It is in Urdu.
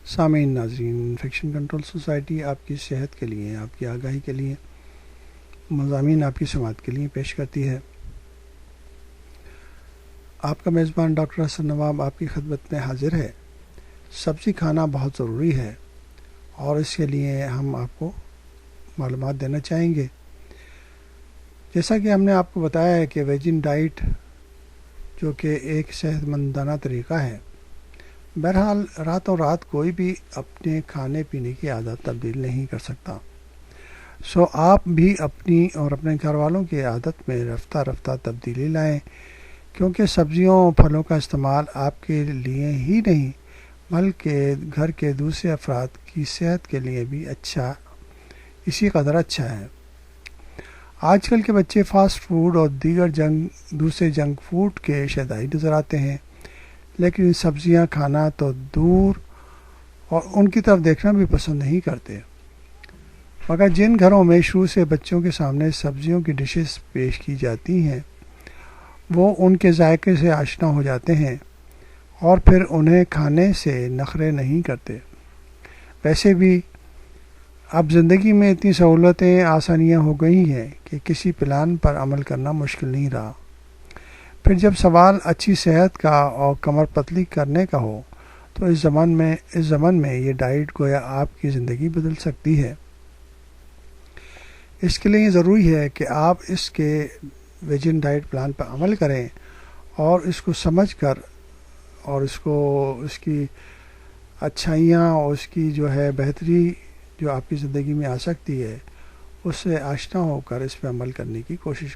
سامعین ناظرین، انفیکشن کنٹرول سوسائٹی آپ کی صحت کے لیے، آپ کی آگاہی کے لیے مضامین آپ کی سماعت کے لیے پیش کرتی ہے۔ آپ کا میزبان ڈاکٹر حسن نواب آپ کی خدمت میں حاضر ہے۔ سبزی کھانا بہت ضروری ہے اور اس کے لیے ہم آپ کو معلومات دینا چاہیں گے۔ جیسا کہ ہم نے آپ کو بتایا ہے کہ ویجن ڈائٹ جو کہ ایک صحت مندانہ طریقہ ہے، بہرحال راتوں رات کوئی بھی اپنے کھانے پینے کی عادت تبدیل نہیں کر سکتا۔ آپ بھی اپنی اور اپنے گھر والوں کی عادت میں رفتہ رفتہ تبدیلی لائیں، کیونکہ سبزیوں اور پھلوں کا استعمال آپ کے لیے ہی نہیں بلکہ گھر کے دوسرے افراد کی صحت کے لیے بھی اسی قدر اچھا ہے۔ آج کل کے بچے فاسٹ فوڈ اور دیگر دوسرے جنک فوڈ کے شیدائی نظر آتے ہیں، لیکن سبزیاں کھانا تو دور اور ان کی طرف دیکھنا بھی پسند نہیں کرتے۔ مگر جن گھروں میں شروع سے بچوں کے سامنے سبزیوں کی ڈشز پیش کی جاتی ہیں، وہ ان کے ذائقے سے آشنا ہو جاتے ہیں اور پھر انہیں کھانے سے نخرے نہیں کرتے۔ ویسے بھی اب زندگی میں اتنی سہولتیں، آسانیاں ہو گئی ہیں کہ کسی پلان پر عمل کرنا مشکل نہیں رہا۔ پھر جب سوال اچھی صحت کا اور کمر پتلی کرنے کا ہو تو اس زمن میں یہ ڈائٹ گویا آپ کی زندگی بدل سکتی ہے۔ اس کے لیے یہ ضروری ہے کہ آپ اس کے ویجن ڈائٹ پلان پر عمل کریں اور اس کو سمجھ کر اور اس کی اچھائیاں اور اس کی جو ہے بہتری جو آپ کی زندگی میں آ سکتی ہے، اس سے آشنا ہو کر اس پہ عمل کرنے کی کوشش